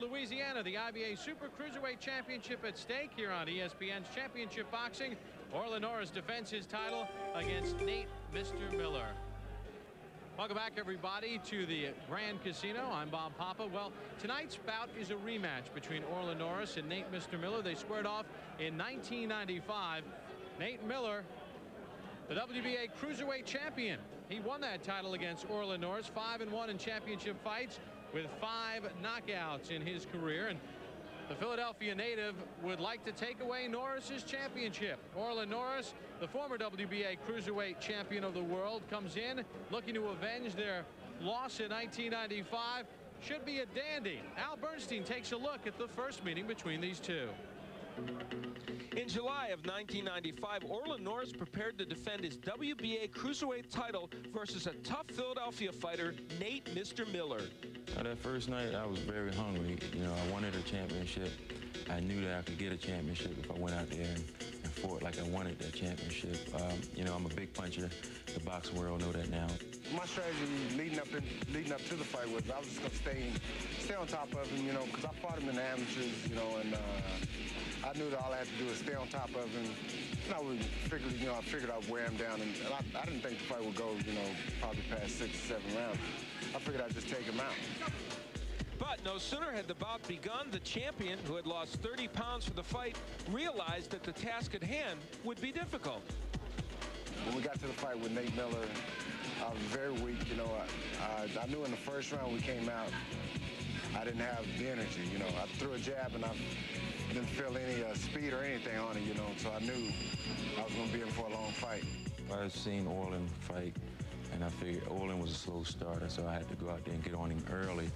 Louisiana, the IBA Super Cruiserweight Championship at stake here on ESPN's Championship Boxing. Orlin Norris defends his title against Nate Mr. Miller. Welcome back, everybody, to the Grand Casino. I'm Bob Papa. Well, tonight's bout is a rematch between Orlin Norris and Nate Mr. Miller. They squared off in 1995. Nate Miller, the WBA Cruiserweight champion. He won that title against Orlin Norris, 5-1 in championship fights, with 5 knockouts in his career. And the Philadelphia native would like to take away Norris's championship. Orlin Norris, the former WBA Cruiserweight champion of the world, comes in looking to avenge their loss in 1995. Should be a dandy. Al Bernstein takes a look at the first meeting between these two. In July of 1995, Orlin Norris prepared to defend his WBA Cruiserweight title versus a tough Philadelphia fighter, Nate Mr. Miller. That first night, I was very hungry. You know, I wanted a championship. I knew that I could get a championship if I went out there and fought like I wanted that championship. You know, I'm a big puncher. The boxing world know that now. My strategy leading up to the fight was I was just gonna stay on top of him, you know, because I fought him in the amateurs, you know, and I knew that all I had to do was stay on top of him. And I figured I'd wear him down, and I didn't think the fight would go, you know, probably past 6 or 7 rounds. I figured I'd just take him out. But no sooner had the bout begun, the champion, who had lost 30 pounds for the fight, realized that the task at hand would be difficult. When we got to the fight with Nate Miller, I was very weak. You know, I knew in the first round we came out, I didn't have the energy. You know, I threw a jab and I didn't feel any speed or anything on it, you know, so I knew I was going to be in for a long fight. I've seen Orlin fight, and I figured Orlin was a slow starter, so I had to go out there and get on him early.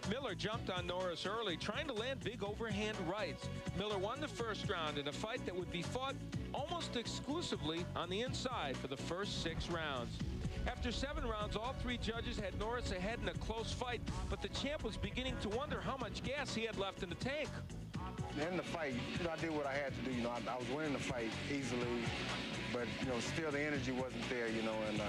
Miller jumped on Norris early, trying to land big overhand rights. Miller won the first round in a fight that would be fought almost exclusively on the inside for the first 6 rounds. After 7 rounds, all 3 judges had Norris ahead in a close fight, but the champ was beginning to wonder how much gas he had left in the tank. In the fight, you know, I did what I had to do. You know, I was winning the fight easily, but, you know, still the energy wasn't there, you know, and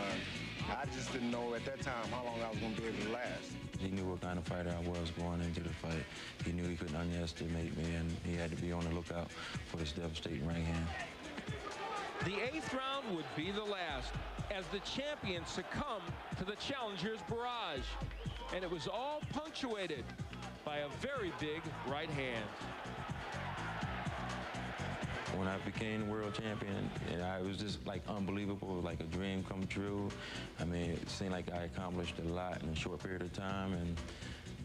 I just didn't know at that time how long I was going to be able to last. He knew what kind of fighter I was going into the fight. He knew he couldn't underestimate me, and he had to be on the lookout for this devastating right hand. The 8th round would be the last, as the champion succumbed to the challenger's barrage. And it was all punctuated by a very big right hand. When I became world champion, it was just like unbelievable, like a dream come true. I mean, it seemed like I accomplished a lot in a short period of time, and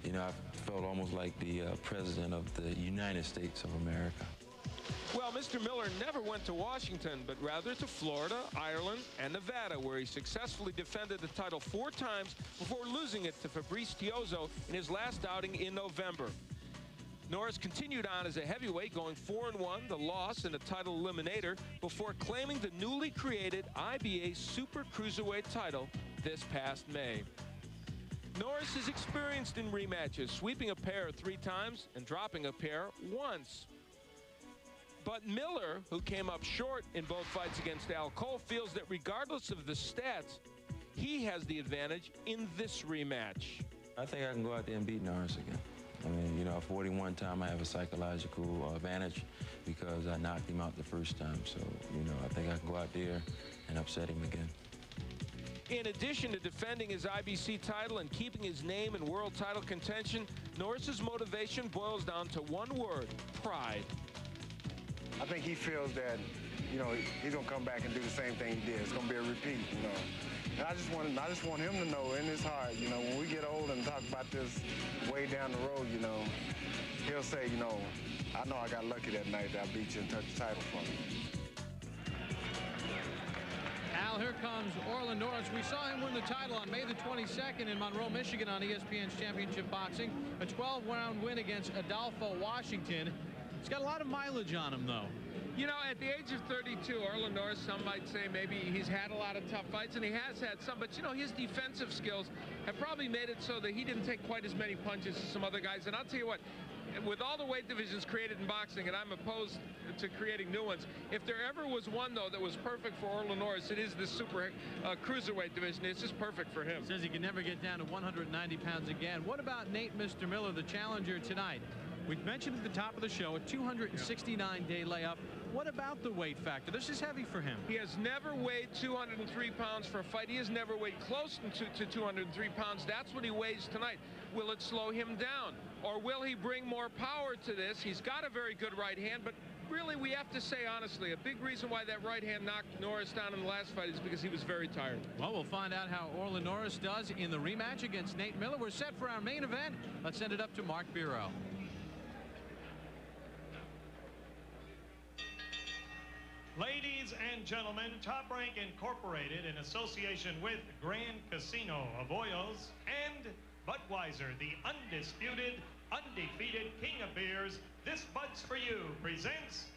you know, I felt almost like the president of the United States of America. Well, Mr. Miller never went to Washington, but rather to Florida, Ireland, and Nevada, where he successfully defended the title 4 times before losing it to Fabrice Tiozzo in his last outing in November. Norris continued on as a heavyweight, going 4-1, the loss in a title eliminator, before claiming the newly created IBA Super Cruiserweight title this past May. Norris is experienced in rematches, sweeping a pair 3 times and dropping a pair once. But Miller, who came up short in both fights against Al Cole, feels that regardless of the stats, he has the advantage in this rematch. I think I can go out there and beat Norris again. I mean, you know, 41 time I have a psychological advantage because I knocked him out the first time. So, you know, I think I can go out there and upset him again. In addition to defending his IBC title and keeping his name in world title contention, Norris's motivation boils down to one word: pride. I think he feels that, you know, he's going to come back and do the same thing he did. It's going to be a repeat, you know. And I just want him to know in his heart, you know, when we get old and talk about this way down the road, you know, he'll say, you know, I know I got lucky that night that I beat you and took the title from you. Al, here comes Orlin Norris. We saw him win the title on May the 22nd in Monroe, Michigan on ESPN's Championship Boxing. A 12-round win against Adolfo Washington. He's got a lot of mileage on him, though. You know, at the age of 32, Orlin Norris, some might say maybe he's had a lot of tough fights, and he has had some, but, you know, his defensive skills have probably made it so that he didn't take quite as many punches as some other guys. And I'll tell you what, with all the weight divisions created in boxing, and I'm opposed to creating new ones, if there ever was one, though, that was perfect for Orlin Norris, it is this super cruiserweight division. It's just perfect for him. Says he can never get down to 190 pounds again. What about Nate Mr. Miller, the challenger tonight? We've mentioned at the top of the show a 269-day layup. What about the weight factor? This is heavy for him. He has never weighed 203 pounds for a fight. He has never weighed close to 203 pounds. That's what he weighs tonight. Will it slow him down? Or will he bring more power to this? He's got a very good right hand, but really we have to say honestly, a big reason why that right hand knocked Norris down in the last fight is because he was very tired. Well, we'll find out how Orlin Norris does in the rematch against Nate Miller. We're set for our main event. Let's send it up to Mark Bureau. Ladies and gentlemen, Top Rank Incorporated, in association with Grand Casino of Oils and Budweiser, the undisputed, undefeated king of beers, This Bud's for You presents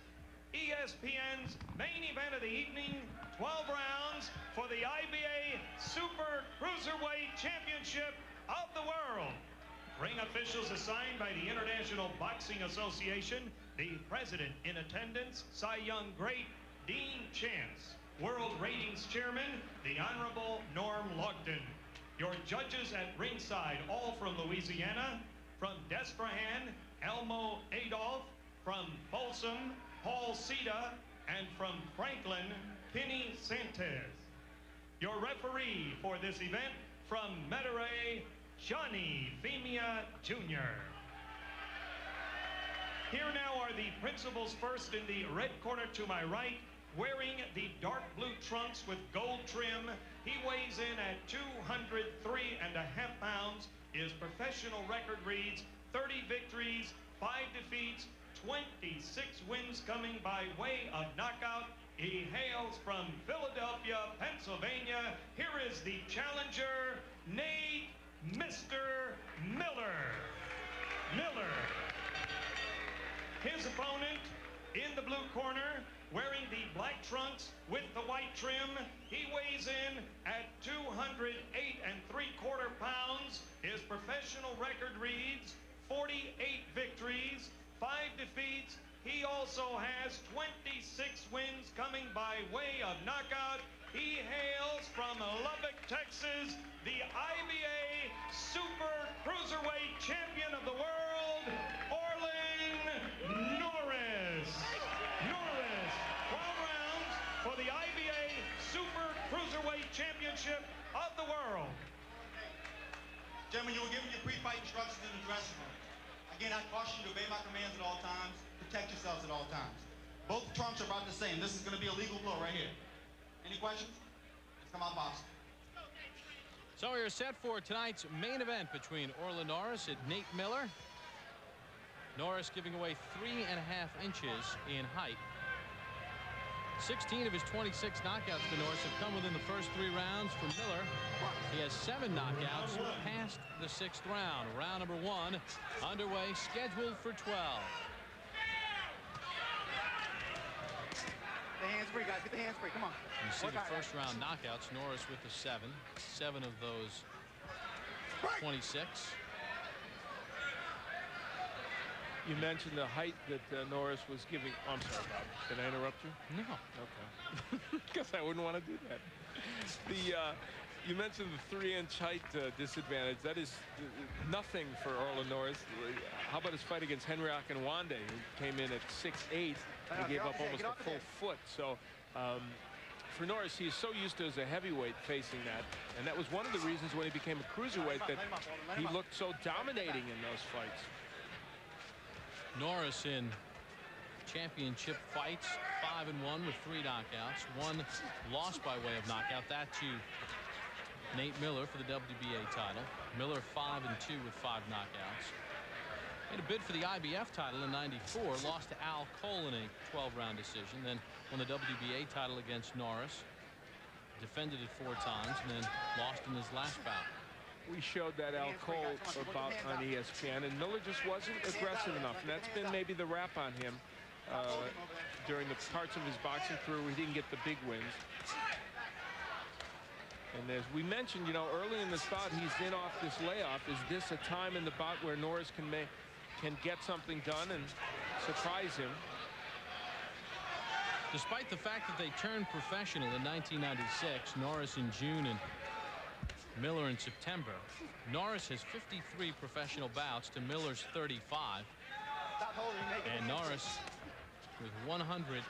ESPN's main event of the evening, 12 rounds for the IBA Super Cruiserweight Championship of the World. Ring officials assigned by the International Boxing Association, the president in attendance, Cy Young great Dean Chance, World Ratings Chairman, the Honorable Norm Logden. Your judges at ringside, all from Louisiana, from Desbrahan, Elmo Adolph, from Folsom, Paul Ceda, and from Franklin, Penny Santes. Your referee for this event, from Metairie, Johnny Femia Jr. Here now are the principals. First in the red corner to my right, wearing the dark blue trunks with gold trim. He weighs in at 203.5 pounds. His professional record reads 30 victories, 5 defeats, 26 wins coming by way of knockout. He hails from Philadelphia, Pennsylvania. Here is the challenger, Nate Mr. Miller. His opponent in the blue corner, wearing the black trunks with the white trim. He weighs in at 208.75 pounds. His professional record reads 48 victories, 5 defeats. He also has 26 wins coming by way of knockout. He hails from Lubbock, Texas, the IBA Super Cruiserweight Champion of the World, Orlin Norris. For the IBA Super Cruiserweight Championship of the World. Gentlemen, you were given your pre-fight instructions in the dressing room. Again, I caution you to obey my commands at all times. Protect yourselves at all times. Both trunks are about the same. This is going to be a legal blow right here. Any questions? Let's come out boxing. So we are set for tonight's main event between Orlin Norris and Nate Miller. Norris giving away 3.5 inches in height. 16 of his 26 knockouts for Norris have come within the first 3 rounds. For Miller, he has 7 knockouts past the 6th round. Round number 1 underway, scheduled for 12. The hands free, guys. Get the hands free. Come on. You see the first round knockouts. Norris with the 7. 7 of those 26. You mentioned the height that Norris was giving. Oh, I'm sorry, Bob. Did I interrupt you? No. Okay. Because I wouldn't want to do that. You mentioned the 3-inch height disadvantage. That is nothing for Orlin Norris. How about his fight against Henry Akinwande, who came in at 6'8" and gave up almost a full foot. So for Norris, he is so used to as a heavyweight facing that. And that was one of the reasons when he became a cruiserweight that he looked so dominating in those fights. Norris in championship fights, 5-1 with 3 knockouts, 1 lost by way of knockout. That to Nate Miller for the WBA title. Miller 5-2 with 5 knockouts. Made a bid for the IBF title in '94, lost to Al Cole in a 12-round decision, then won the WBA title against Norris, defended it 4 times, and then lost in his last bout. We showed that Al Cole bout on ESPN, and Miller just wasn't aggressive enough, and that's been maybe the rap on him during the parts of his boxing career where he didn't get the big wins. And as we mentioned, you know, early in this bout, he's in off this layoff. Is this a time in the bout where Norris can can get something done and surprise him. Despite the fact that they turned professional in 1996, Norris in June and Miller in September, Norris has 53 professional bouts to Miller's 35. And Norris with 172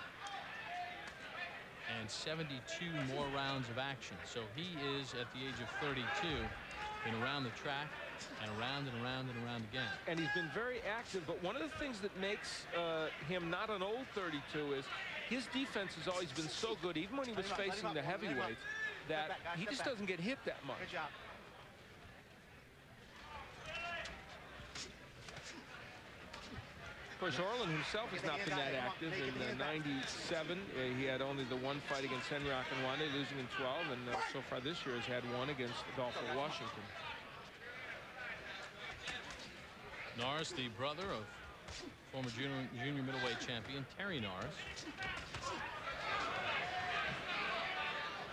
more rounds of action. So he is, at the age of 32, been around the track and around and around and around again. And he's been very active, but one of the things that makes him not an old 32 is his defense has always been so good, even when he was facing the heavyweights, that he just doesn't get hit that much. Good job. Of course, Orlin himself has not been that active. In '97, he had only the one fight against Henry Akinwande, losing in 12, and so far this year has had one against Adolfo Washington. Norris, the brother of former junior middleweight champion Terry Norris.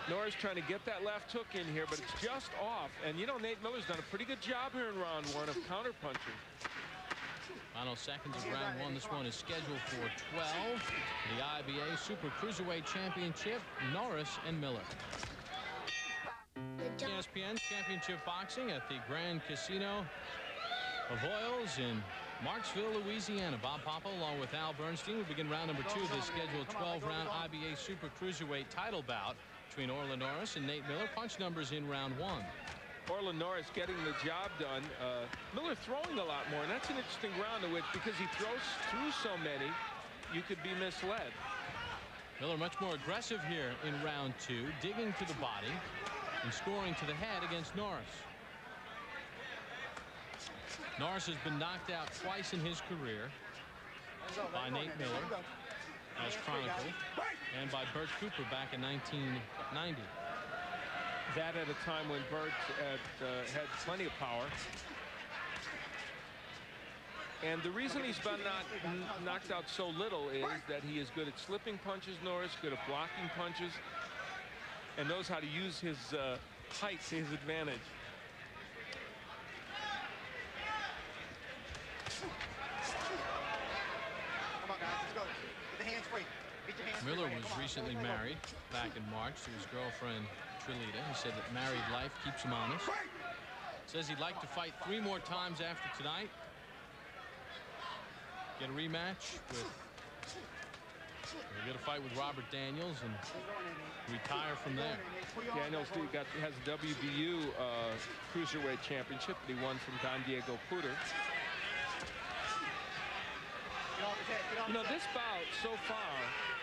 Norris trying to get that left hook in here, but it's just off. And you know, Nate Miller's done a pretty good job here in round 1 of counterpunching. Final seconds of round 1. This one is scheduled for 12. The IBA Super Cruiserweight Championship, Norris and Miller. ESPN's Championship Boxing at the Grand Casino of Oils in Marksville, Louisiana. Bob Papa along with Al Bernstein. We begin round number 2 of this scheduled 12-round IBA Super Cruiserweight title bout between Orlin Norris and Nate Miller. Punch numbers in round 1. Orlin Norris getting the job done. Miller throwing a lot more, and that's an interesting round in which, because he throws through so many, you could be misled. Miller much more aggressive here in round 2, digging to the body and scoring to the head against Norris. Norris has been knocked out twice in his career by Nate Miller, as chronicled, and by Bert Cooper back in 1990. That at a time when Bert had plenty of power. And the reason he's been not knocked out so little is that he is good at slipping punches, Norris, good at blocking punches, and knows how to use his height to his advantage. Come on, guys, let's go. Get the hands free. Get your hands free. Miller was recently married back in March to his girlfriend Trilita. He said that married life keeps him honest. Says he'd like to fight 3 more times after tonight. Get a rematch with, get a fight with Robert Daniels and retire from there. Daniels has a WBU Cruiserweight Championship that he won from Don Diego Puder. You know, this bout so far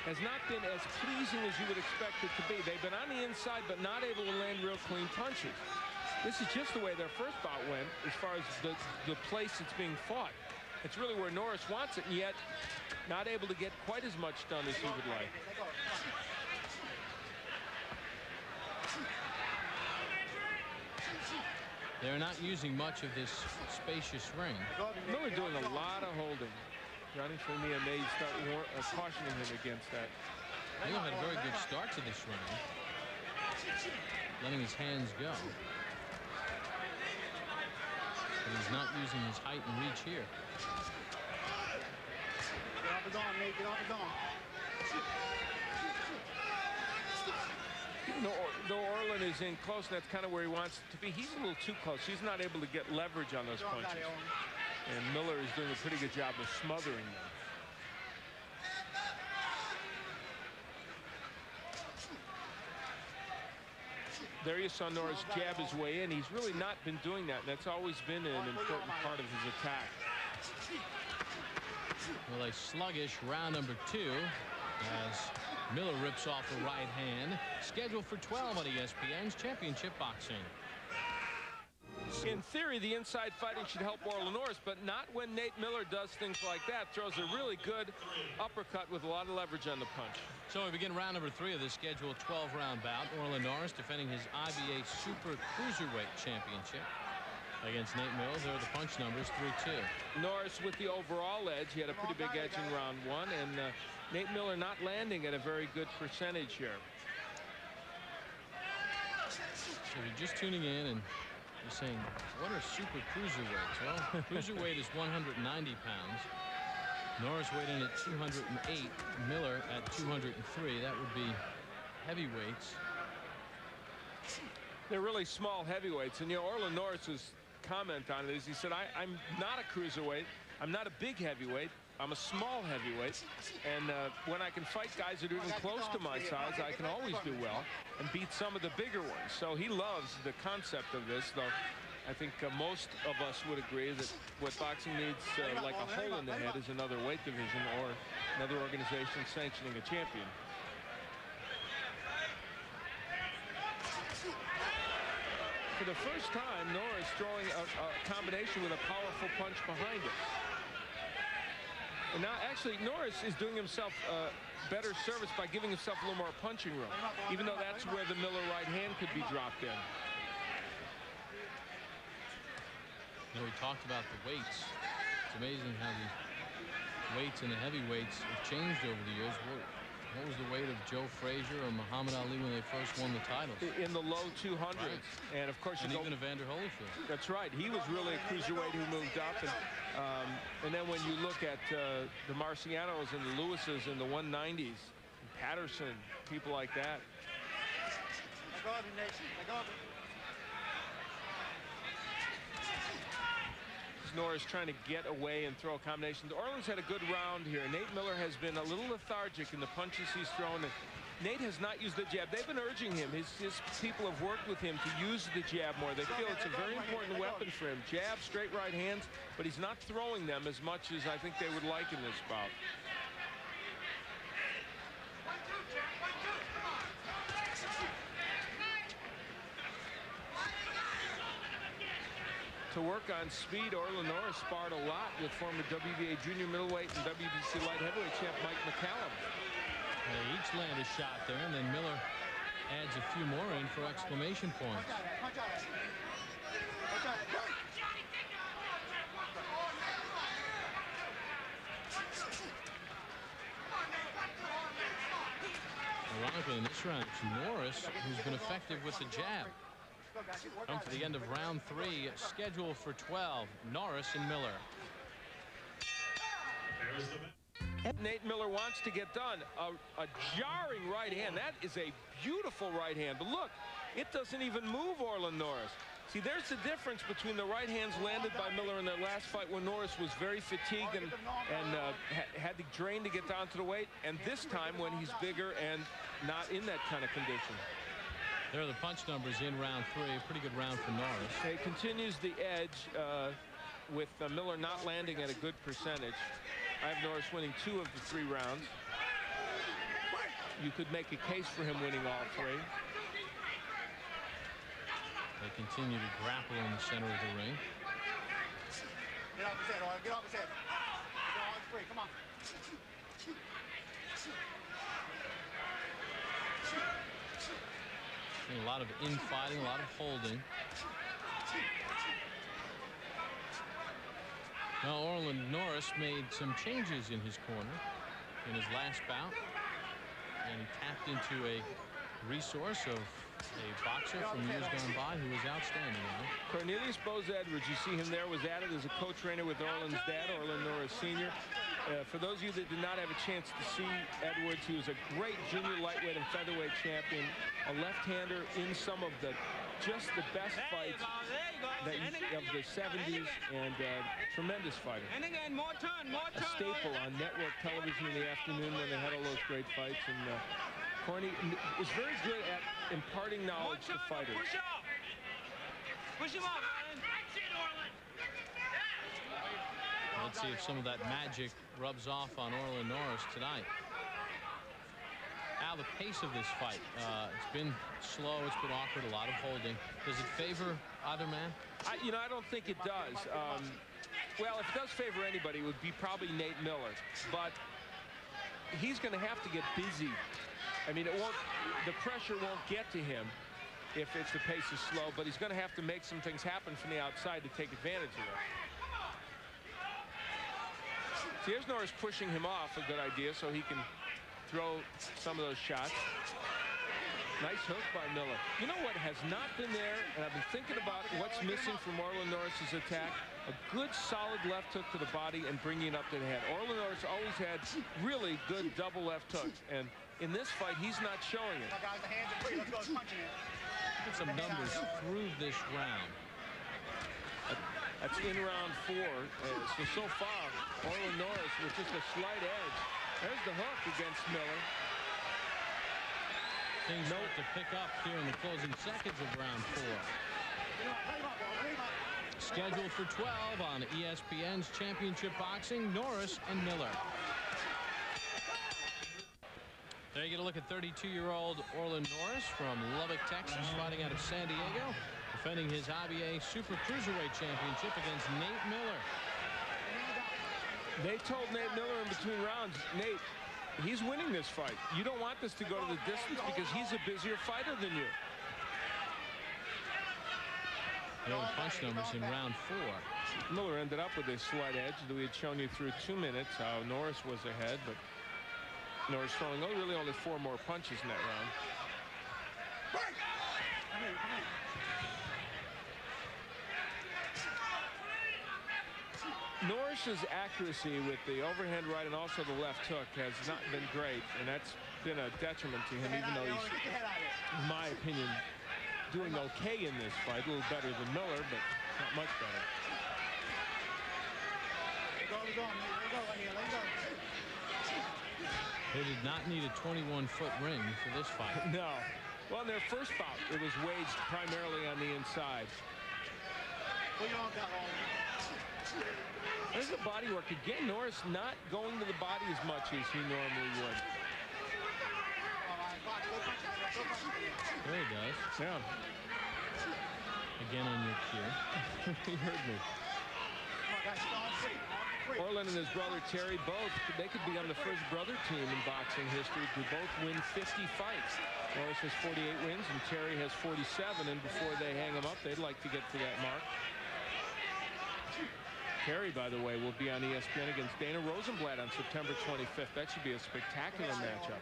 has not been as pleasing as you would expect it to be. They've been on the inside but not able to land real clean punches. This is just the way their first bout went as far as the place it's being fought. It's really where Norris wants it, and yet not able to get quite as much done as he would like. They're not using much of this spacious ring. Miller doing a lot of holding. Johnny Femia may start cautioning him against that. Miller had a very good start to this round, letting his hands go. But he's not using his height and reach here. Get off his arm, Nate. Get off his arm. Though Orlin is in close, and that's kind of where he wants it to be. He's a little too close. He's not able to get leverage on those punches. And Miller is doing a pretty good job of smothering them. There you saw Norris jab his way in. He's really not been doing that, and that's always been an important part of his attack. Well, a sluggish round number 2 as Miller rips off the right hand. Scheduled for 12 on ESPN's Championship Boxing. In theory, the inside fighting should help Orlin Norris, but not when Nate Miller does things like that. Throws a really good uppercut with a lot of leverage on the punch. So we begin round number 3 of this scheduled 12-round bout. Orlin Norris defending his IBA Super Cruiserweight Championship against Nate Miller. There are the punch numbers 3-2. Norris with the overall edge. He had a pretty big edge in round 1, and Nate Miller not landing at a very good percentage here. So if you're just tuning in and You're saying, what are super cruiserweights? Well, cruiserweight is 190 pounds. Norris weighed in at 208. Miller at 203. That would be heavyweights. They're really small heavyweights. And, you know, Orlin Norris's comment on it is he said, I'm not a cruiserweight. I'm not a big heavyweight. I'm a small heavyweight. And when I can fight guys that are even close to my size, I can always do well and beat some of the bigger ones. So he loves the concept of this, though I think most of us would agree that what boxing needs, like a hole in the head, is another weight division or another organization sanctioning a champion. For the first time, Norris throwing a combination with a powerful punch behind it. And now, actually, Norris is doing himself better service by giving himself a little more punching room, even though that's where the Miller right hand could be dropped in. You know, we talked about the weights. It's amazing how the weights and the heavyweights have changed over the years. What was the weight of Joe Frazier or Muhammad Ali when they first won the titles? In the low 200s. Right. And of course, even Evander Holyfield. That's right. He was really a cruiserweight who moved up. And then when you look at the Marcianos and the Lewises in the 190s, Patterson, people like that. Norris trying to get away and throw combinations. Orlin's had a good round here. Nate Miller has been a little lethargic in the punches he's thrown. And Nate has not used the jab. They've been urging him. His people have worked with him to use the jab more. They feel it's a very important weapon for him. Jab, straight right hands, but he's not throwing them as much as I think they would like in this bout. To work on speed, Orlin Norris sparred a lot with former WBA junior middleweight and WBC light heavyweight champ Mike McCallum. They each land a shot there, and then Miller adds a few more in for exclamation points. Ironically, in this round, it's Norris who's been effective with the jab. Come to the end of round 3, scheduled for 12. Norris and Miller. Nate Miller wants to get done. A jarring right hand. That is a beautiful right hand. But look, it doesn't even move Orlin Norris. See, there's the difference between the right hands landed by Miller in their last fight when Norris was very fatigued and had to drain to get down to the weight, and this time when he's bigger and not in that kind of condition. There are the punch numbers in round 3. A pretty good round for Norris. He continues the edge with Miller not landing at a good percentage. I have Norris winning 2 of the 3 rounds. You could make a case for him winning all 3. They continue to grapple in the center of the ring. Get off his head, Orlin. Get off his head. Orlin's free. Come on. A lot of infighting, a lot of holding. Now, Orlin Norris made some changes in his corner in his last bout, and he tapped into a resource of a boxer from years gone by who was outstanding. Cornelius Bose Edwards, you see him there, was added as a co-trainer with Orlin's dad, Orlin Norris Sr. For those of you that did not have a chance to see Edwards, he was a great junior lightweight and featherweight champion, a left-hander in some of just the best fights of the 70s, and tremendous fighter. A staple on network television in the afternoon when they had all those great fights. And Corny is very good at imparting knowledge to fighters. Push him up, Orlin. Let's see if some of that magic rubs off on Orlin Norris tonight. Al, the pace of this fight, it's been slow, it's been awkward, a lot of holding. Does it favor either man? I don't think it does. Well, if it does favor anybody, it would be probably Nate Miller. But he's going to have to get busy. I mean, the pressure won't get to him if the pace is slow, but he's going to have to make some things happen from the outside to take advantage of it. See, here's Norris pushing him off, a good idea, so he can throw some of those shots. Nice hook by Miller. You know what has not been there, and I've been thinking about what's missing from Orlin Norris's attack? A good, solid left hook to the body and bringing it up to the head. Orlin Norris always had really good double left hooks, and in this fight, he's not showing it. Get some numbers through this round. That's in round 4. So far, Orlin Norris with just a slight edge. There's the hook against Miller. Things start to pick up here in the closing seconds of round 4. Scheduled for 12 on ESPN's Championship Boxing, Norris and Miller. There you get a look at 32-year-old Orlin Norris from Lubbock, Texas, fighting out of San Diego, defending his IBA Super Cruiserweight Championship against Nate Miller. They told Nate Miller in between rounds, Nate, he's winning this fight. You don't want this to go to the distance because he's a busier fighter than you. There were punch numbers in round 4. Miller ended up with a slight edge that we had shown you through 2 minutes how Norris was ahead, but Norris throwing really only 4 more punches in that round. Norris's accuracy with the overhand right and also the left hook has not been great, and that's been a detriment to him, even though he's, in my opinion, doing okay in this fight. A little better than Miller, but not much better. They did not need a 21-foot ring for this fight. No. Well, in their first bout, it was waged primarily on the inside. There's the body work. Again, Norris not going to the body as much as he normally would. There he does. Yeah. Again on your cue. He heard me. Orlin and his brother Terry both, they could be on the first brother team in boxing history to both win 50 fights. Norris has 48 wins and Terry has 47, and before they hang him up, they'd like to get to that mark. Terry, by the way, will be on ESPN against Dana Rosenblatt on September 25th. That should be a spectacular matchup.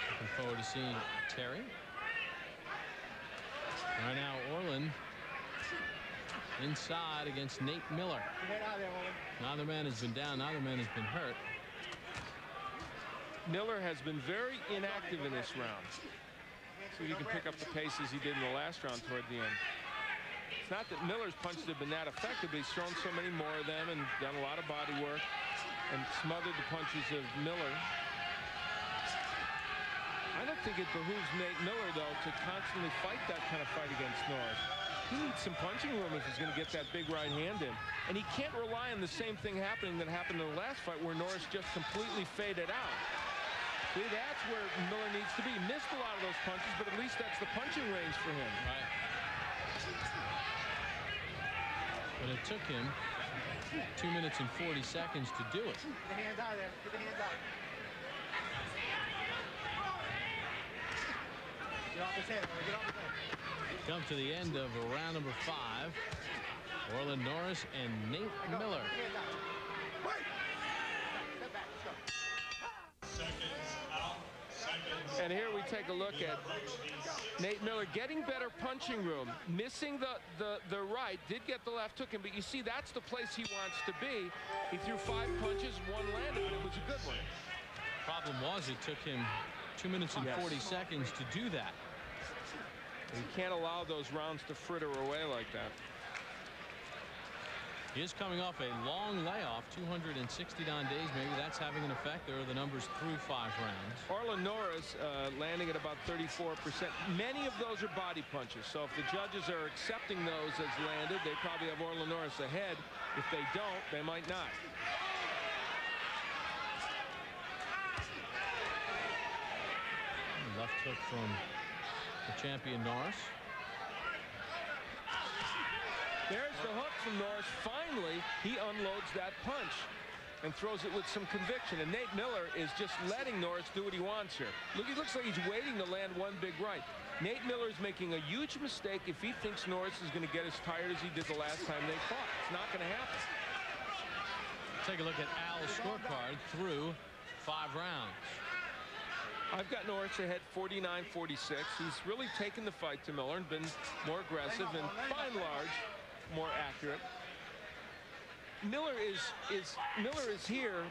Looking forward to seeing Terry. Right now, Orlin inside against Nate Miller. Neither man has been down. Neither man has been hurt. Miller has been very inactive in this round. See if he can pick up the pace as he did in the last round toward the end. It's not that Miller's punches have been that effective, but he's thrown so many more of them and done a lot of body work and smothered the punches of Miller. I don't think it behooves Nate Miller, though, to constantly fight that kind of fight against Norris. He needs some punching room if he's going to get that big right hand in. And he can't rely on the same thing happening that happened in the last fight where Norris just completely faded out. See, that's where Miller needs to be. He missed a lot of those punches, but at least that's the punching range for him. Right. But it took him 2 minutes and 40 seconds to do it. Get the hands out of there. Get the hands out. Get off his head. Get off his head. Come to the end of round number 5. Orlin Norris and Nate Miller. And here we take a look at Nate Miller getting better punching room, missing the right, did get the left hook in, but you see that's the place he wants to be. He threw 5 punches, 1 landed, but it was a good one. Problem was it took him 2 minutes and 40 seconds to do that. You can't allow those rounds to fritter away like that. He is coming off a long layoff, 269 days. Maybe that's having an effect. There are the numbers through 5 rounds. Orlin Norris landing at about 34%. Many of those are body punches. So if the judges are accepting those as landed, they probably have Orlin Norris ahead. If they don't, they might not. Left hook from the champion Norris. There's the hook from Norris. Finally, he unloads that punch and throws it with some conviction. And Nate Miller is just letting Norris do what he wants here. Look, he looks like he's waiting to land one big right. Nate Miller is making a huge mistake if he thinks Norris is going to get as tired as he did the last time they fought. It's not going to happen. Take a look at Al's scorecard through 5 rounds. I've got Norris ahead 49-46. He's really taken the fight to Miller and been more aggressive and, by and large, more accurate. Miller is here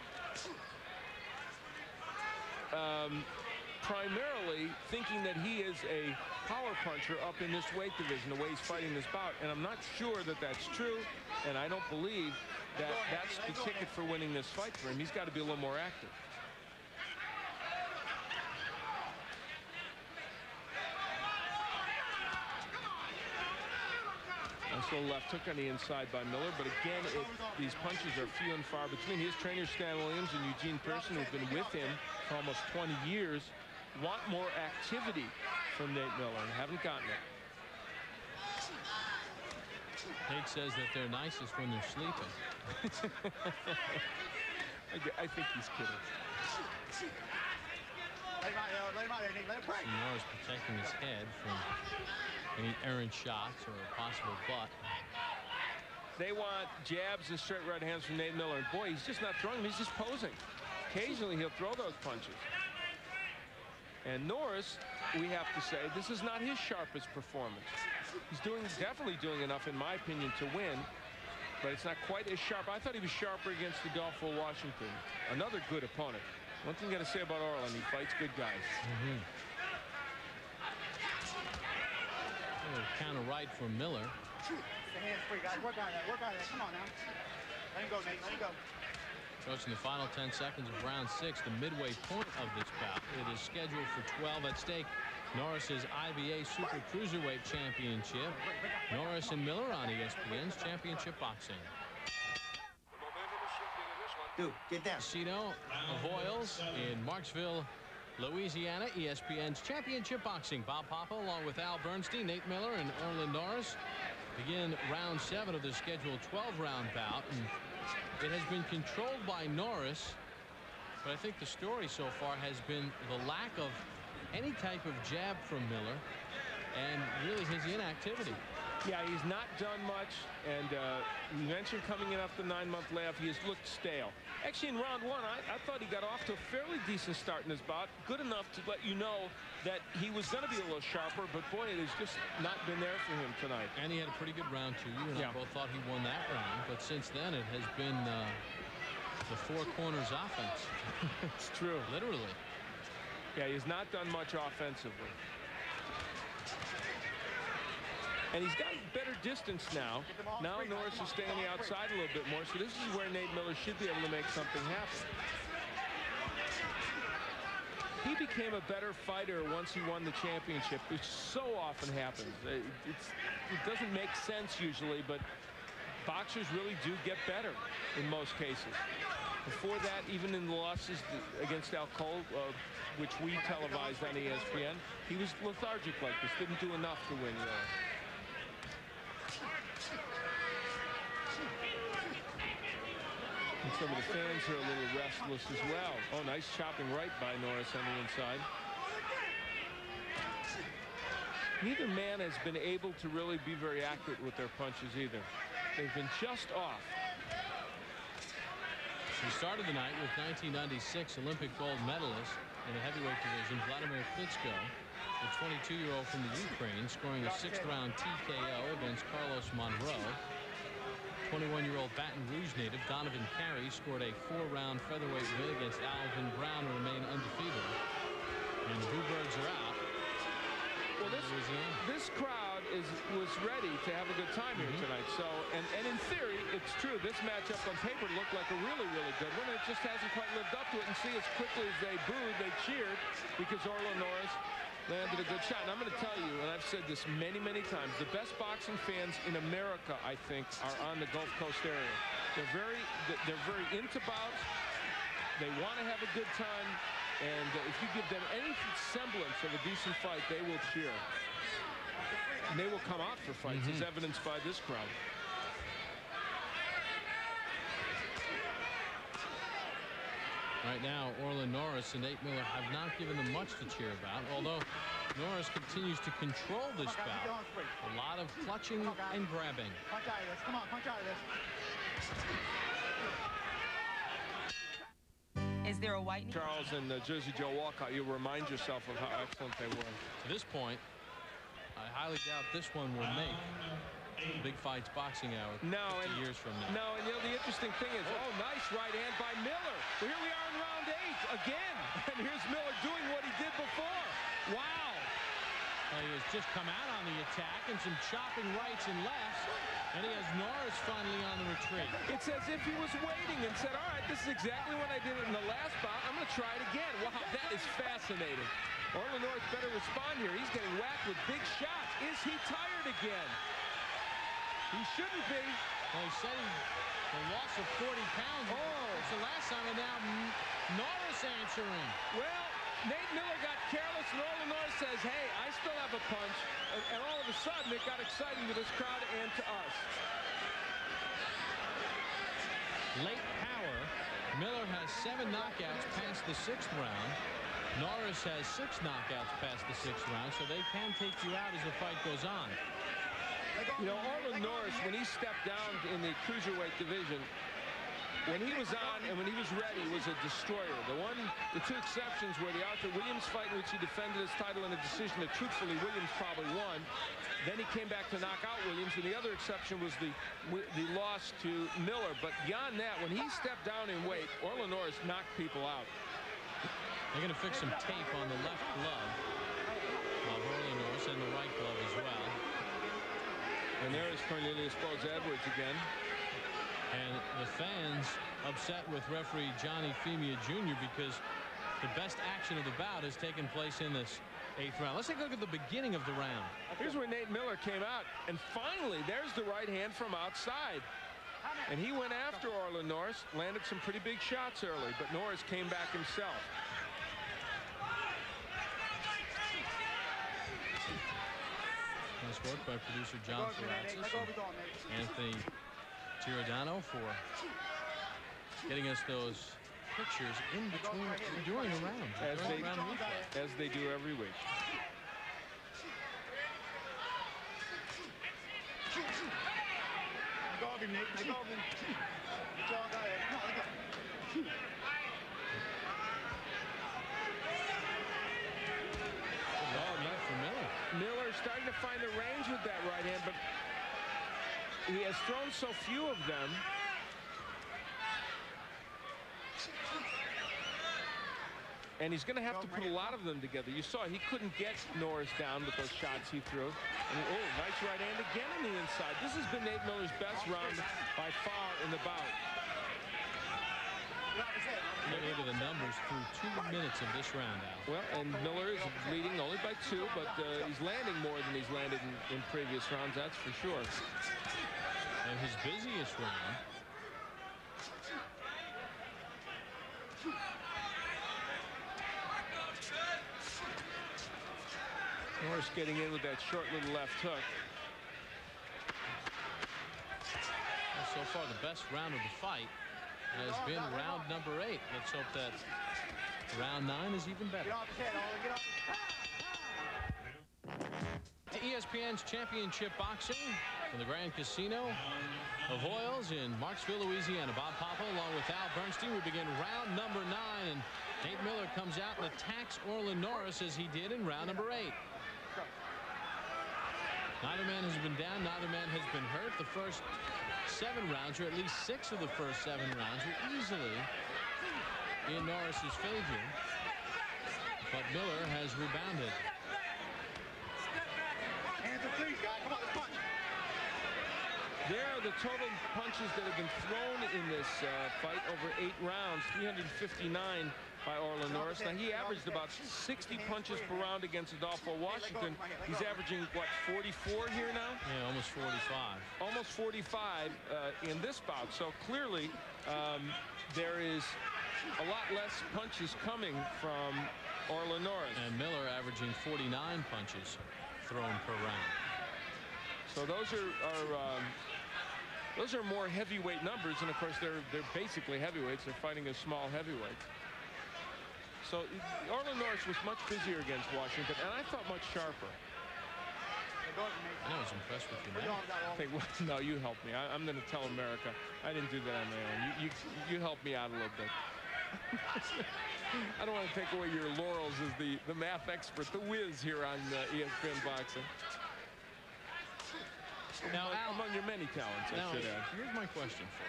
primarily thinking that he is a power puncher up in this weight division, the way he's fighting this bout, and I'm not sure that that's true, and I don't believe that that's the ticket for winning this fight for him. He's got to be a little more active. Nice little left hook on the inside by Miller, but again, these punches are few and far between. His trainers, Stan Williams and Eugene Pearson, who've been with him for almost 20 years, want more activity from Nate Miller and haven't gotten it. Nate says that they're nicest when they're sleeping. I think he's kidding. Let him out there, Nick. Let him break. Norris protecting his head from any errant shots or a possible butt. They want jabs and straight right hands from Nate Miller. And boy, he's just not throwing them. He's just posing. Occasionally, he'll throw those punches. And Norris, we have to say, this is not his sharpest performance. He's definitely doing enough, in my opinion, to win. But it's not quite as sharp. I thought he was sharper against Adolfo Washington. Another good opponent. One thing you got to say about Orlin, he fights good guys. Counter right from Miller. The hands free, guys. Work on that. Work on that. Come on now. Let him go, Nate. Let him go. Approaching the final 10 seconds of round 6, the midway point of this bout. It is scheduled for 12 at stake. Norris's IBA Super Cruiserweight Championship. Norris and Miller on ESPN's Championship Boxing. Dude, get down. Casino of Oils in Marksville, Louisiana, ESPN's Championship Boxing. Bob Papa along with Al Bernstein, Nate Miller, and Orlin Norris begin round 7 of the scheduled 12-round bout. And it has been controlled by Norris, but I think the story so far has been the lack of any type of jab from Miller and really his inactivity. Yeah, he's not done much, and we mentioned coming in after the 9-month layoff, he has looked stale. Actually, in round 1, I thought he got off to a fairly decent start in this bout, good enough to let you know that he was going to be a little sharper, but boy, it has just not been there for him tonight. And he had a pretty good round 2. You and I both thought he won that round, but since then it has been the four corners offense. It's true. Literally. Yeah, he's not done much offensively. And he's got better distance now. Now Norris is staying on the outside a little bit more, so this is where Nate Miller should be able to make something happen. He became a better fighter once he won the championship, which so often happens. It doesn't make sense usually, but boxers really do get better in most cases. Before that, even in the losses against Al Cole, which we televised on ESPN, he was lethargic like this, didn't do enough to win. And some of the fans are a little restless as well. Oh, nice chopping right by Norris on the inside. Neither man has been able to really be very accurate with their punches either. They've been just off. We started the night with 1996 Olympic gold medalist in the heavyweight division, Vladimir Klitschko, the 22-year-old from the Ukraine, scoring a 6th-round TKO against Carlos Monroe. 21-year-old Baton Rouge native Donovan Carey scored a 4-round featherweight win against Alvin Brown to remain undefeated. And the Bluebirds are out. Well, this crowd was ready to have a good time here tonight. So, and in theory, it's true. This matchup on paper looked like a really, really good one. It just hasn't quite lived up to it. And see, as quickly as they booed, they cheered because Orlin Norris landed a good shot. And I'm going to tell you, and I've said this many, many times, the best boxing fans in America, I think, are on the Gulf Coast area. They're very into bouts. They want to have a good time. And if you give them any semblance of a decent fight, they will cheer. And they will come out for fights, as evidenced by this crowd. Right now, Orlin Norris and Nate Miller have not given them much to cheer about, although Norris continues to control this bout. A lot of clutching and grabbing. Punch out of this. Come on, punch out of this. Is there a white? Charles and Jersey Joe walkout, you'll remind yourself of how excellent they were. To this point, I highly doubt this one will make Big Fights Boxing Hour 50 years from now. No, and you know, the interesting thing is, oh, nice right hand by Miller. Well, here we are in round 8 again. And here's Miller doing what he did before. Wow. He has just come out on the attack and some chopping rights and lefts. And he has Norris finally on the retreat. It's as if he was waiting and said, all right, this is exactly what I did in the last bout. I'm going to try it again. Wow, that is fascinating. Orlin Norris better respond here. He's getting whacked with big shots. Is he tired again? He shouldn't be. Well, he said the loss of 40 pounds. Oh. It's the last time, and now Norris answering. Well, Nate Miller got careless, and Orlin Norris says, hey, I still have a punch. And all of a sudden, it got exciting to this crowd and to us. Late power. Miller has 7 knockouts past the 6th round. Norris has 6 knockouts past the 6th round, so they can take you out as the fight goes on. You know, Orlin Norris, when he stepped down in the cruiserweight division, when he was on and when he was ready, was a destroyer. The 2 exceptions were the Arthur Williams fight in which he defended his title in a decision that truthfully Williams probably won. Then he came back to knock out Williams, and the other exception was the loss to Miller. But beyond that, when he stepped down in weight, Orlin Norris knocked people out. They're going to fix some tape on the left glove of Orlin Norris and the right glove as well. And there is Cornelius Edwards again. And the fans upset with referee Johnny Femia Jr. because the best action of the bout has taken place in this 8th round. Let's take a look at the beginning of the round. Here's where Nate Miller came out, and finally there's the right hand from outside. And he went after Orlin Norris, landed some pretty big shots early, but Norris came back himself. Nice work by producer John Ferrazis and Anthony Giordano for getting us those pictures in between during the round. As they do every week. Miller starting to find the range with that right hand, but he has thrown so few of them. And he's going to have to put a lot of them together. You saw he couldn't get Norris down with those shots he threw. And, oh, nice right hand again on the inside. This has been Nate Miller's best round by far in the bout. Look at the numbers through 2 minutes of this round, Al. Well, and Miller is leading only by 2, but he's landing more than he's landed in previous rounds, that's for sure. And his busiest round. Norris getting in with that short little left hook. Well, so far, the best round of the fight has been round number 8. Let's hope that round 9 is even better. To ESPN's Championship Boxing from the Grand Casino of Oils in Marksville, Louisiana. Bob Papa along with Al Bernstein. We begin round number 9, and Nate Miller comes out and attacks Orlin Norris as he did in round number 8. Neither man has been down, neither man has been hurt. The first 7 rounds, or at least 6 of the first 7 rounds, were easily in Norris's favor, but Miller has rebounded. There are the total punches that have been thrown in this fight over 8 rounds. 359 by Orlin Norris. Now, he averaged about 60 punches per round against Adolfo Washington. He's averaging, what, 44 here now? Yeah, almost 45. Almost 45 in this bout. So clearly, there is a lot less punches coming from Orlin Norris. And Miller averaging 49 punches thrown per round. So those are more heavyweight numbers, and of course they're basically heavyweights. They're fighting as small heavyweights. So Orlin Norris was much busier against Washington, and I thought much sharper. I was impressed with you, man. Hey, well, no, you helped me. I'm going to tell America I didn't do that on my own. You helped me out a little bit. I don't want to take away your laurels as the math expert, the whiz here on ESPN Boxing. Now, Al, among your many talents, I should add. Here's my question for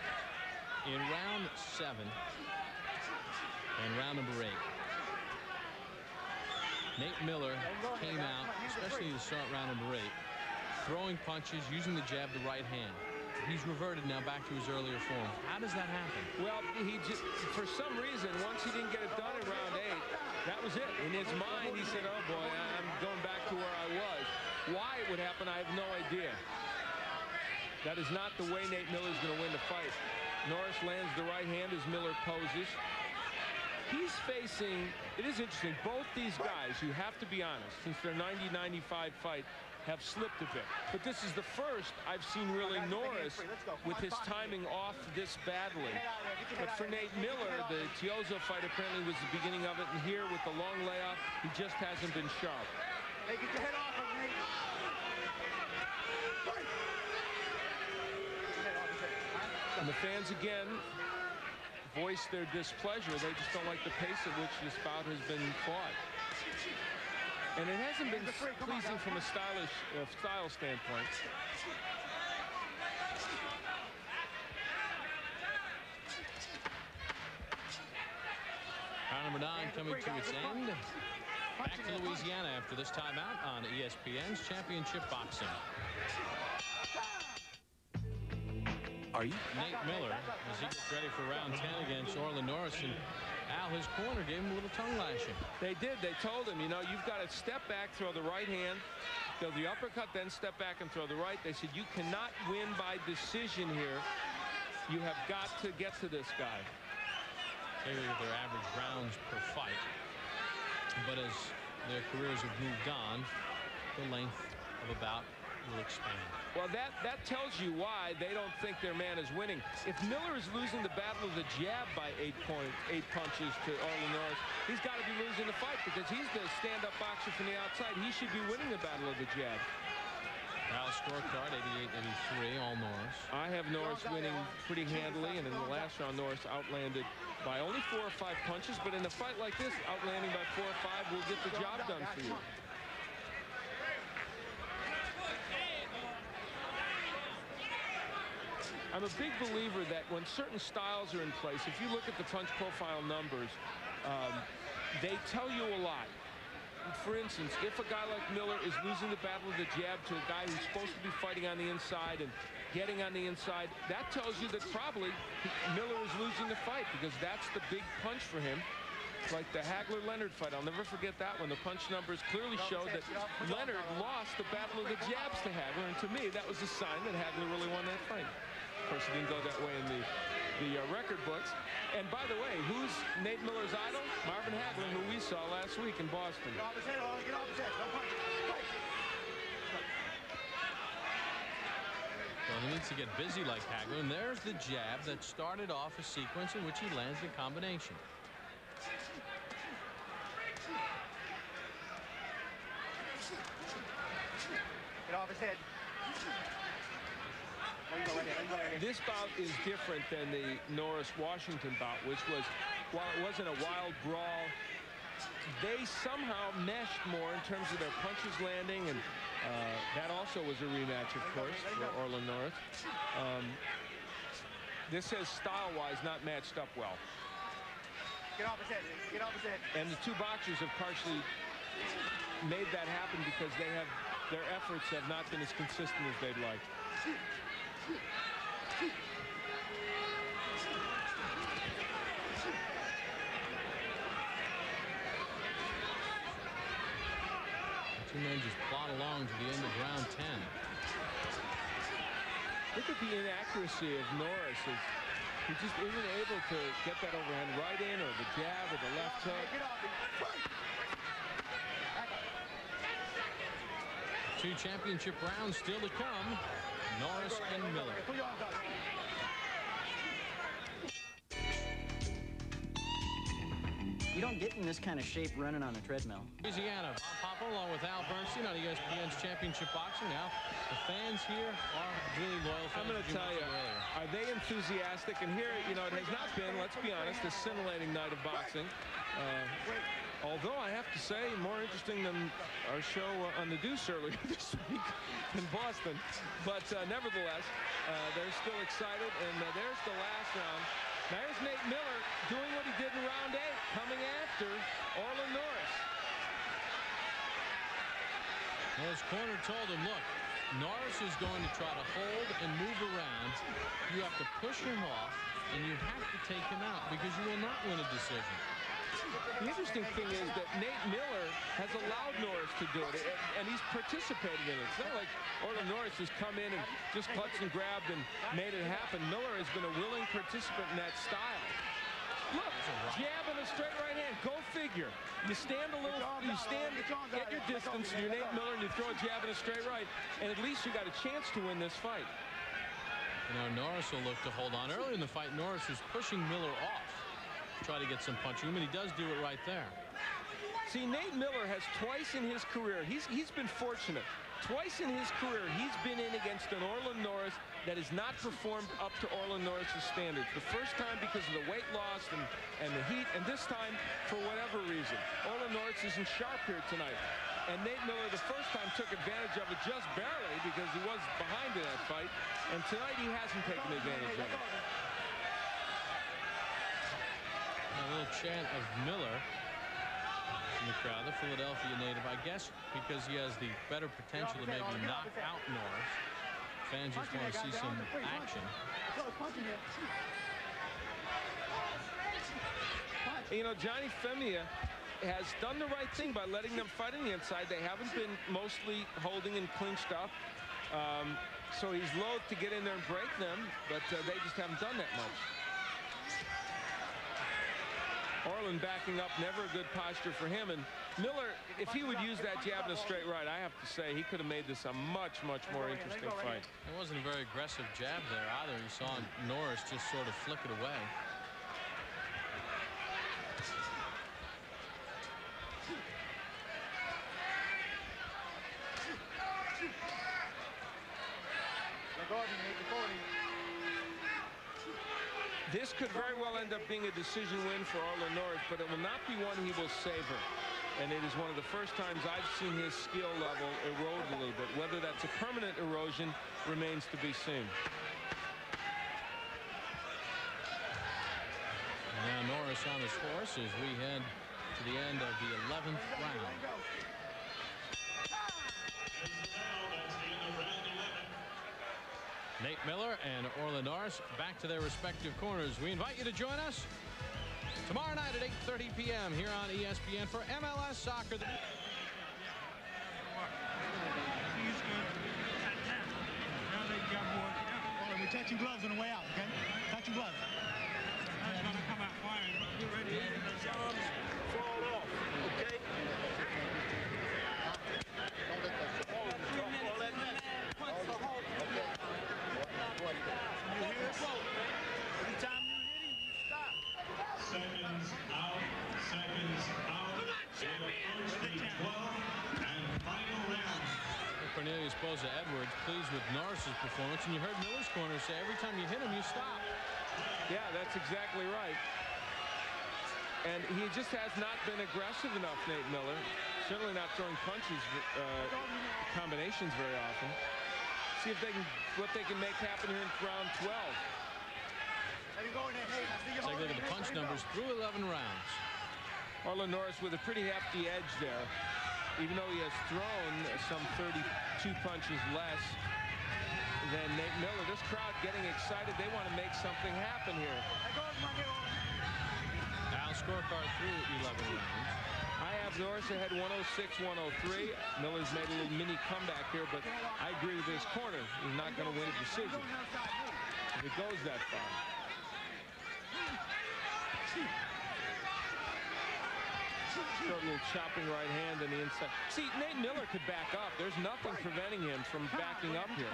you. In round 7 and round number 8, Nate Miller came out, especially to start round number 8, throwing punches, using the jab, the right hand. He's reverted now back to his earlier form. How does that happen? Well, he just, for some reason, once he didn't get it done in round 8, that was it. In his mind, he said, oh boy, I'm going back to where I was. Why it would happen, I have no idea. That is not the way Nate Miller's going to win the fight. Norris lands the right hand as Miller poses. He's facing, it is interesting, both these guys, you have to be honest, since their 90-95 fight, have slipped a bit. But this is the first I've seen really Norris with his timing off this badly. But for Nate Miller, the Tiozo fight apparently was the beginning of it, and here with the long layoff, he just hasn't been sharp. Hey, get your head off of me. And the fans again voice their displeasure. They just don't like the pace at which this bout has been fought. And it hasn't been pleasing from a style standpoint. Round number 9 coming to its end. Back to Louisiana after this timeout on ESPN's Championship Boxing. Are you? Nate Miller, as he gets ready for round 10 against Orlin Norris, and Al, his corner, gave him a little tongue lashing. They did. They told him, you know, you've got to step back, throw the right hand, throw the uppercut, then step back and throw the right. They said, you cannot win by decision here. You have got to get to this guy. They look at their average rounds per fight. But as their careers have moved on, the length of a bout will expand. Well, that tells you why they don't think their man is winning. If Miller is losing the battle of the jab by 8 punches to Orlin Norris, he's got to be losing the fight because he's the stand-up boxer from the outside. He should be winning the battle of the jab. Al scorecard 88-83, all Norris. I have Norris winning pretty handily, and in the last round, Norris outlanded by only 4 or 5 punches. But in a fight like this, outlanding by 4 or 5 will get the job done for you. I'm a big believer that when certain styles are in place, if you look at the punch profile numbers, they tell you a lot. For instance, if a guy like Miller is losing the battle of the jab to a guy who's supposed to be fighting on the inside and getting on the inside, that tells you that probably Miller is losing the fight because that's the big punch for him. Like the Hagler-Leonard fight. I'll never forget that one. The punch numbers clearly showed that Leonard lost the battle of the jabs to Hagler, and to me, that was a sign that Hagler really won that fight. Of course, it didn't go that way in the record books. And by the way, who's Nate Miller's idol? Marvin Hagler, who we saw last week in Boston. Get off his head, Orlin. Get off his head. Don't punch. Well, he needs to get busy like Hagler, and there's the jab that started off a sequence in which he lands the combination. Get off his head. This bout is different than the Norris-Washington bout, which was, while it wasn't a wild brawl, they somehow meshed more in terms of their punches landing, and that also was a rematch, of course, for Orlin Norris. This has style-wise not matched up well. Get off his head. Get off his head. And the two boxers have partially made that happen because their efforts have not been as consistent as they'd like. Two men just plod along to the end of round 10. Look at the inaccuracy of Norris. He just isn't able to get that overhand right in, or the jab, or the left hook. Two championship rounds still to come. Norris and Miller. You don't get in this kind of shape running on a treadmill. Louisiana, Bob Papa along with Al Bernstein on ESPN's Championship Boxing. Now, the fans here are really loyal fans. I'm going to tell you, are they enthusiastic? And here, you know, it has not been, let's be honest, a scintillating night of boxing. Although I have to say, more interesting than our show on the Deuce earlier this week in Boston. But nevertheless, they're still excited, and there's the last round. Now here's Nate Miller doing what he did in round 8, coming after Orlin Norris. Well, his corner told him, look, Norris is going to try to hold and move around. You have to push him off, and you have to take him out because you will not win a decision. The interesting thing is that Nate Miller has allowed Norris to do it, and he's participated in it. It's not like Orlin Norris has come in and just clutched and grabbed and made it happen. Miller has been a willing participant in that style. Look, jab and a straight right hand. Go figure. You stand a little, you stand at your distance, and you're Nate Miller, and you throw a jab and a straight right, and at least you got a chance to win this fight. You know, Norris will look to hold on. Early in the fight, Norris was pushing Miller off. Try to get some punching, and he does do it right there. See, Nate Miller has twice in his career, he's been fortunate. Twice in his career, he's been in against an Orlin Norris that has not performed up to Orlin Norris's standards. The first time because of the weight loss and the heat, and this time for whatever reason. Orlin Norris isn't sharp here tonight. And Nate Miller the first time took advantage of it just barely because he was behind in that fight. And tonight he hasn't taken advantage of it. A little chant of Miller in the crowd, the Philadelphia native, I guess because he has the better potential to maybe knock out Norris. Fans just want to see some action. You know, Johnny Femia has done the right thing by letting them fight on the inside. They haven't been mostly holding and clinched up. So he's loath to get in there and break them, but they just haven't done that much. Orlin backing up, never a good posture for him. And Miller, if he would use that jab and a straight right, I have to say he could have made this a much, much more interesting fight. It wasn't a very aggressive jab there either. You saw Norris just sort of flick it away. This could very well end up being a decision win for Orlin Norris, but it will not be one he will savor. And it is one of the first times I've seen his skill level erode a little bit. Whether that's a permanent erosion remains to be seen. Now Norris on his horse as we head to the end of the 11th round. Nate Miller and Orlin Norris back to their respective corners. We invite you to join us tomorrow night at 8:30 p.m. here on ESPN for MLS Soccer. We're touching gloves on the way out, okay? Touching gloves. That's going to come out firing. Get ready. The arms fall off, okay? Seconds out, seconds out. It approached the 12th and final round. Cornelius Boza Edwards pleased with Norris's performance, and you heard Miller's corner say every time you hit him, you stop. Yeah, that's exactly right. And he just has not been aggressive enough, Nate Miller. Certainly not throwing punches, combinations very often. See if they can, what they can make happen here in round 12. Take a look at the punch numbers through 11 rounds. Orlin Norris with a pretty hefty edge there. Even though he has thrown some 32 punches less than Nate Miller. This crowd getting excited. They want to make something happen here. Al scorecard through 11 rounds. I have Norris ahead 106-103. Miller's made a little mini comeback here, but I agree with his corner. He's not going to win a decision if it goes that far. A little chopping right hand on the inside. See, Nate Miller could back up. There's nothing preventing him from backing up here.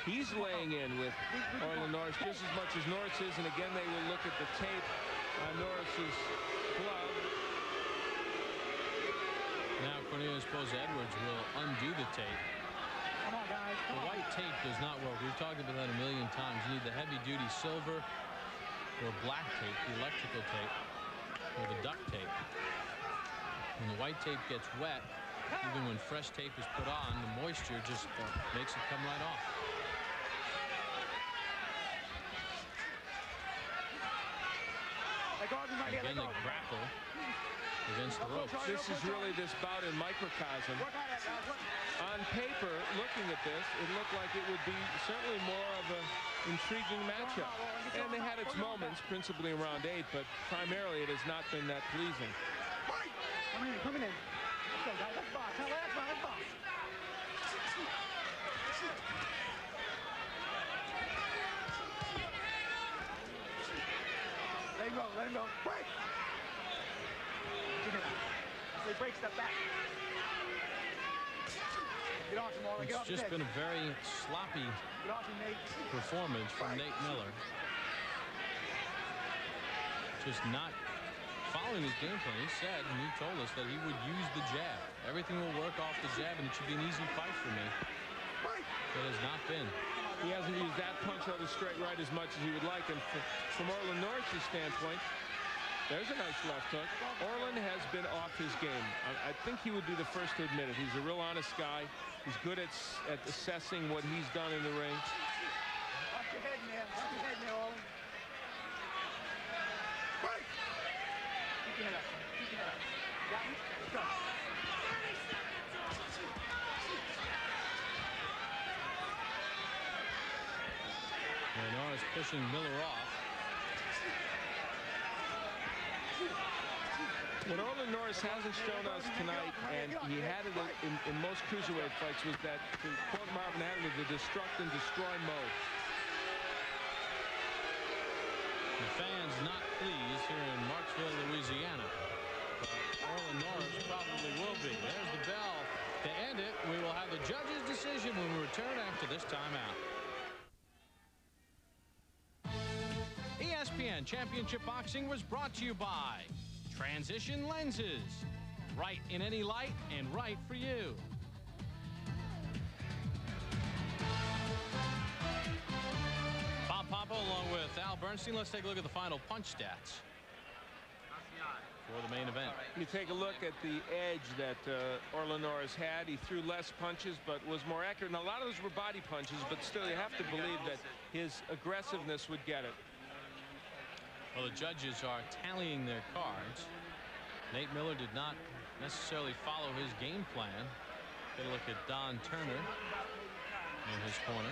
He's laying in with Orlin Norris just as much as Norris is, and again, they will look at the tape on Norris's glove. Cornelius suppose Edwards will undo the tape. Come on, guys. The white tape does not work. We've talked about that a million times. You need the heavy-duty silver or black tape, the electrical tape, or the duct tape. When the white tape gets wet, even when fresh tape is put on, the moisture just makes it come right off. Again, the grapple against the ropes. This is really this bout in microcosm. On paper, looking at this, it looked like it would be certainly more of an intriguing matchup. And they had its moments, principally in round 8, but primarily it has not been that pleasing. Come in. Let's go, guys. Let's box. Let's box. Let him go. Break! They break, step back. Get off him, Orlin. It's just been a very sloppy performance from Nate Miller. Just not following his game plan. He said, and he told us, that he would use the jab. Everything will work off the jab, and it should be an easy fight for me. It has not been. He hasn't used that punch or the straight right as much as he would like. And from Orlin Norris' standpoint, there's a nice left hook. Orlin has been off his game. I think he would be the first to admit it. He's a real honest guy. He's good at assessing what he's done in the ring. Watch your head, man. Watch your head, man, Orlin. Break! Keep your head up. Keep your head up. Got me? Let's go. And Norris pushing Miller off. What Orlin Norris hasn't shown us tonight, and he had it in most cruiserweight fights, was that, to quote Marvin Hatton, the destruct and destroy mode. The fans not pleased here in Marksville, Louisiana. But Orlin Norris probably will be. There's the bell to end it. We will have the judge's decision when we return after this timeout. ESPN Championship Boxing was brought to you by Transition Lenses. Right in any light and right for you. Bob Papa along with Al Bernstein. Let's take a look at the final punch stats for the main event. You take a look at the edge that Orlin Norris had. He threw less punches but was more accurate. And a lot of those were body punches, but still you have to believe that his aggressiveness would get it. Well, the judges are tallying their cards. Nate Miller did not necessarily follow his game plan. Get a look at Don Turner in his corner.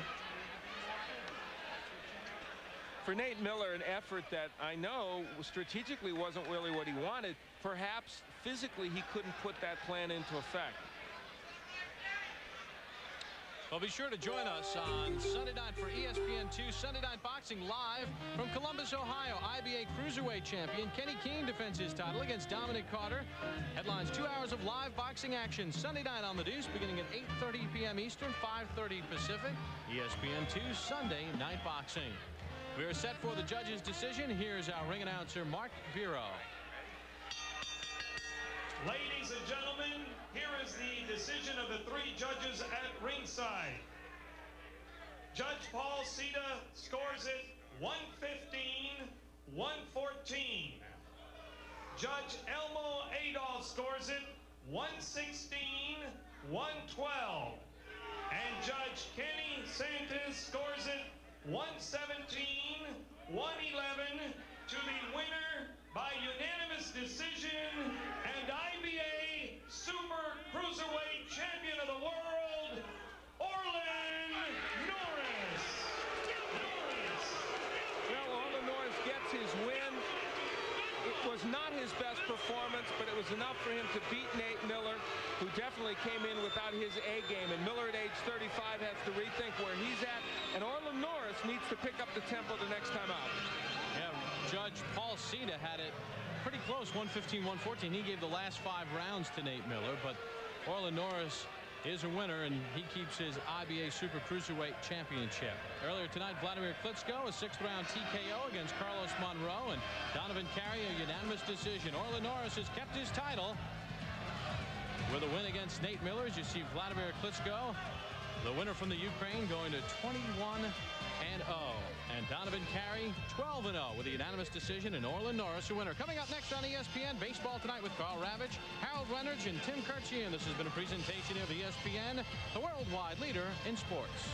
For Nate Miller, an effort that I know strategically wasn't really what he wanted. Perhaps physically he couldn't put that plan into effect. Well, be sure to join us on Sunday night for ESPN2 Sunday Night Boxing live from Columbus, Ohio. IBA Cruiserweight Champion Kenny King defends his title against Dominic Carter. Headlines 2 hours of live boxing action Sunday night on the Deuce beginning at 8:30 p.m. Eastern, 5:30 Pacific. ESPN2 Sunday Night Boxing. We are set for the judge's decision. Here's our ring announcer, Mark Biro. Ladies and gentlemen, here is the decision of the 3 judges at ringside. Judge Paul Cita scores it 115-114. Judge Elmo Adolph scores it 116-112. And Judge Kenny Santos scores it 117-111 to the winner by unanimous decision and IBA Super Cruiserweight Champion of the World, Orlin Norris. Well, Orlin Norris gets his win. It was not his best performance, but it was enough for him to beat Nate Miller, who definitely came in without his A game. And Miller at age 35 has to rethink where he's at. And Orlin Norris needs to pick up the tempo the next time out. Yeah, Judge Paul Cita had it pretty close, 115-114. He gave the last 5 rounds to Nate Miller, but Orlin Norris is a winner, and he keeps his IBA Super Cruiserweight Championship. Earlier tonight, Vladimir Klitschko, a 6th-round TKO against Carlos Monroe, and Donovan Carey, a unanimous decision. Orlin Norris has kept his title. with a win against Nate Miller. As you see Vladimir Klitschko, the winner from the Ukraine, going to 21-0. And Donovan Carey 12-0 with a unanimous decision, and Orlin Norris a winner. Coming up next on ESPN Baseball Tonight with Carl Ravitch, Harold Reynolds, and Tim Kirchian. This has been a presentation of ESPN, the worldwide leader in sports.